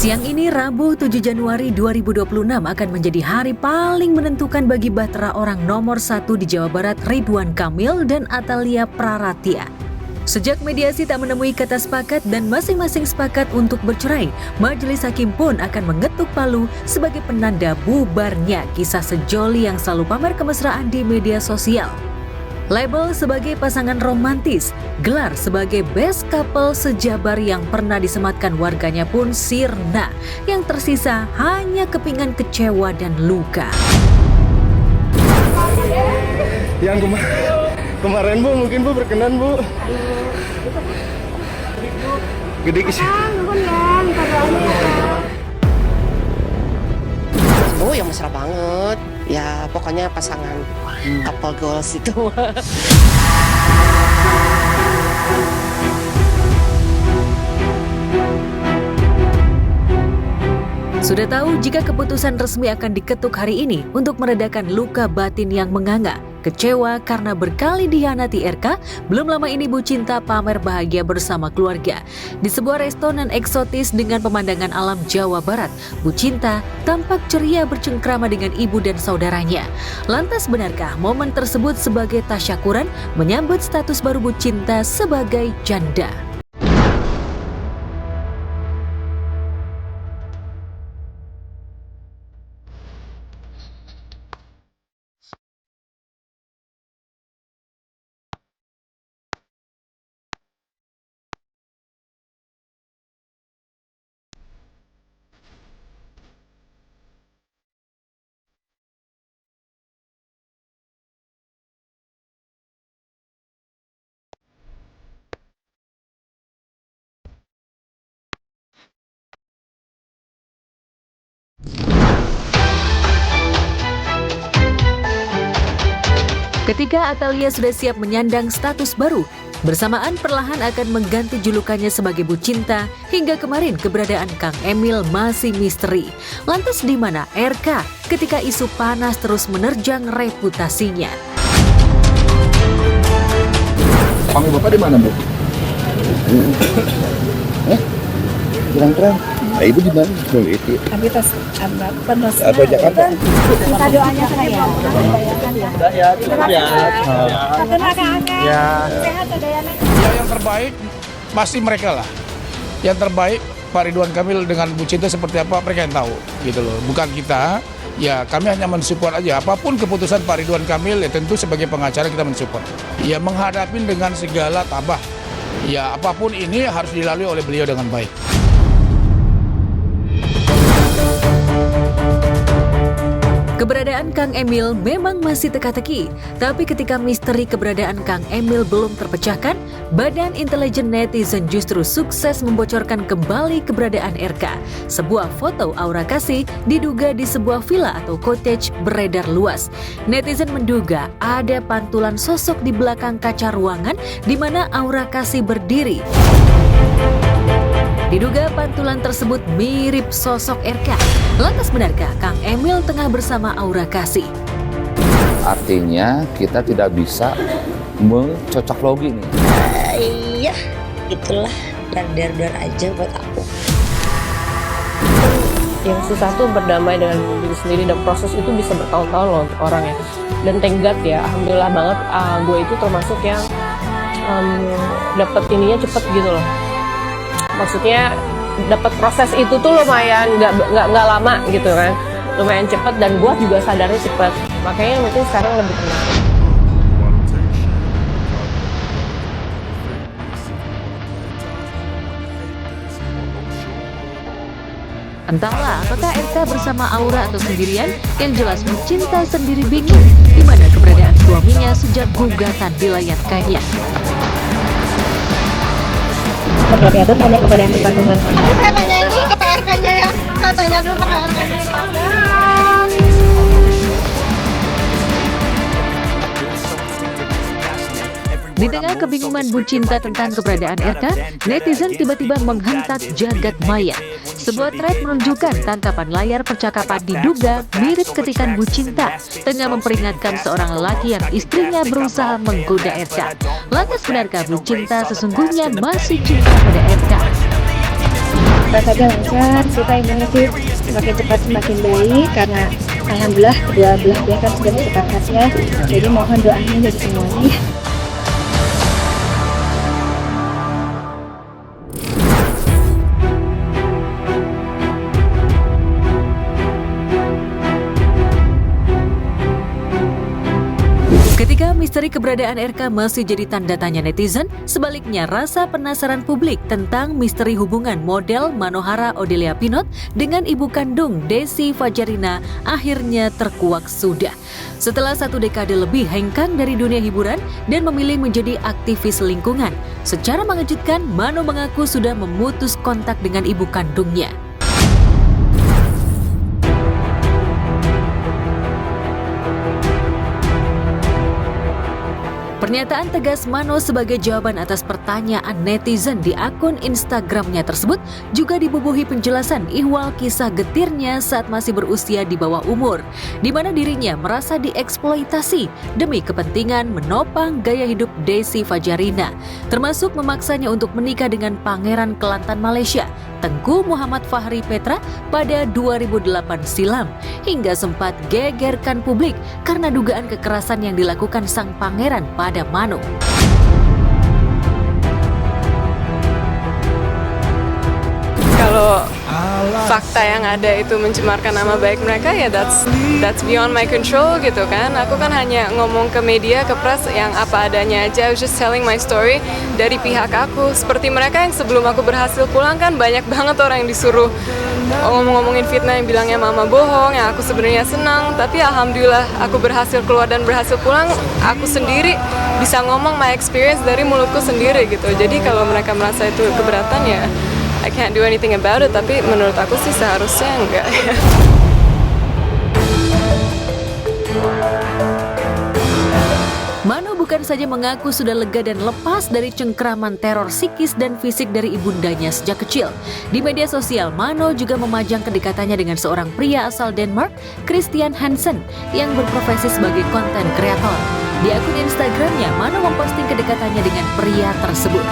Siang ini Rabu 7 Januari 2026 akan menjadi hari paling menentukan bagi Bahtera orang nomor 1 di Jawa Barat Ridwan Kamil dan Atalia Praratia. Sejak mediasi tak menemui kata sepakat dan masing-masing sepakat untuk bercerai, majelis hakim pun akan mengetuk palu sebagai penanda bubarnya kisah sejoli yang selalu pamer kemesraan di media sosial. Label sebagai pasangan romantis, gelar sebagai best couple sejabar yang pernah disematkan warganya pun sirna. Yang tersisa hanya kepingan kecewa dan luka. Yang kemarin Bu, mungkin Bu berkenan Bu. Gede kisah. Oh yang mesra banget. Ya pokoknya pasangan couple goals itu. Sudah tahu jika keputusan resmi akan diketuk hari ini untuk meredakan luka batin yang menganga. Kecewa karena berkali dikhianati RK, belum lama ini Bu Cinta pamer bahagia bersama keluarga. Di sebuah restoran eksotis dengan pemandangan alam Jawa Barat, Bu Cinta tampak ceria bercengkrama dengan ibu dan saudaranya. Lantas benarkah momen tersebut sebagai tasyakuran menyambut status baru Bu Cinta sebagai janda? Ketika Atalia sudah siap menyandang status baru, bersamaan perlahan akan mengganti julukannya sebagai Bu Cinta, hingga kemarin keberadaan Kang Emil masih misteri. Lantas di mana RK ketika isu panas terus menerjang reputasinya? Panggil Bapak di mana Bu? Terang-terang. Ibu di mana? Itu. Tapi tas penuh. Atau Jakarta? Minta doanya saya. Ya, cukup ya. Ya. Sehat Dayana. Ya yang terbaik pasti mereka lah. Yang terbaik Pak Ridwan Kamil dengan Bu Cinta seperti apa mereka yang tahu gitu loh. Bukan kita. Ya kami hanya mensupport aja. Apapun keputusan Pak Ridwan Kamil ya tentu sebagai pengacara kita mensupport. Ya menghadapi dengan segala tabah. Ya apapun ini harus dilalui oleh beliau dengan baik. Keberadaan Kang Emil memang masih teka-teki, tapi ketika misteri keberadaan Kang Emil belum terpecahkan, Badan Intelijen Netizen justru sukses membocorkan kembali keberadaan RK. Sebuah foto Aura Kasih diduga di sebuah villa atau cottage beredar luas. Netizen menduga ada pantulan sosok di belakang kaca ruangan di mana Aura Kasih berdiri. Diduga pantulan tersebut mirip sosok RK. Lantas benarkah Kang Emil tengah bersama Aura Kasih? Artinya kita tidak bisa mencocok logi nih. Iya, itulah dar aja buat aku. Yang susah tuh berdamai dengan diri sendiri dan proses itu bisa bertahun-tahun loh untuk orang ya. Dan thank God ya, alhamdulillah banget gue itu termasuk yang dapet ininya cepet gitu loh. Maksudnya dapat proses itu tuh lumayan nggak lama gitu kan, lumayan cepet dan gue juga sadarnya cepet, makanya mungkin sekarang lebih tenang. Entahlah apakah RK bersama Aura atau sendirian, yang jelas Bu Cinta sendiri bingung di mana keberadaan suaminya sejak gugatan dilayangkannya. Seperti itu tanya kepada yang bersangkutan. Saya tanya dulu ke PRK-nya ya. Saya tanya dulu ke PRK-nya. Di tengah kebingungan Bu Cinta tentang keberadaan RK, netizen tiba-tiba menghentak jagat maya. Sebuah thread menunjukkan tangkapan layar percakapan diduga mirip ketikan Bu Cinta tengah memperingatkan seorang lelaki yang istrinya berusaha menggoda RK. Lantas benarkah Bu Cinta sesungguhnya masih cinta pada RK? semoga saja lancar, kita inginnya sih semakin cepat semakin baik karena alhamdulillah kedua belah pihak kan sudah sepakat ya. Jadi mohon doanya dari semuanya. Ketika misteri keberadaan RK masih jadi tanda tanya netizen, sebaliknya rasa penasaran publik tentang misteri hubungan model Manohara Odelia Pinot dengan ibu kandung Desi Fajarina akhirnya terkuak sudah. Setelah 1 dekade lebih hengkang dari dunia hiburan dan memilih menjadi aktivis lingkungan, secara mengejutkan Mano mengaku sudah memutus kontak dengan ibu kandungnya. Pernyataan tegas Mano sebagai jawaban atas pertanyaan netizen di akun Instagramnya tersebut juga dibubuhi penjelasan ihwal kisah getirnya saat masih berusia di bawah umur, di mana dirinya merasa dieksploitasi demi kepentingan menopang gaya hidup Desi Fajarina, termasuk memaksanya untuk menikah dengan Pangeran Kelantan Malaysia, Tengku Muhammad Fahri Petra pada 2008 silam, hingga sempat gegerkan publik karena dugaan kekerasan yang dilakukan sang pangeran pada Mano. Kalau fakta yang ada itu mencemarkan nama baik mereka, ya that's beyond my control gitu kan. Aku kan hanya ngomong ke media, ke press yang apa adanya aja. I was just telling my story dari pihak aku. Seperti mereka yang sebelum aku berhasil pulang kan banyak banget orang yang disuruh ngomong-ngomongin fitnah yang bilangnya mama bohong, yang aku sebenarnya senang. Tapi alhamdulillah aku berhasil keluar dan berhasil pulang. Aku sendiri bisa ngomong my experience dari mulutku sendiri gitu. Jadi kalau mereka merasa itu keberatan, ya I can't do anything about it, tapi menurut aku sih seharusnya enggak ya. Mano bukan saja mengaku sudah lega dan lepas dari cengkeraman teror psikis dan fisik dari ibundanya sejak kecil. Di media sosial, Mano juga memajang kedekatannya dengan seorang pria asal Denmark, Christian Hansen, yang berprofesi sebagai konten kreator. Di akun Instagramnya, Mano memposting kedekatannya dengan pria tersebut.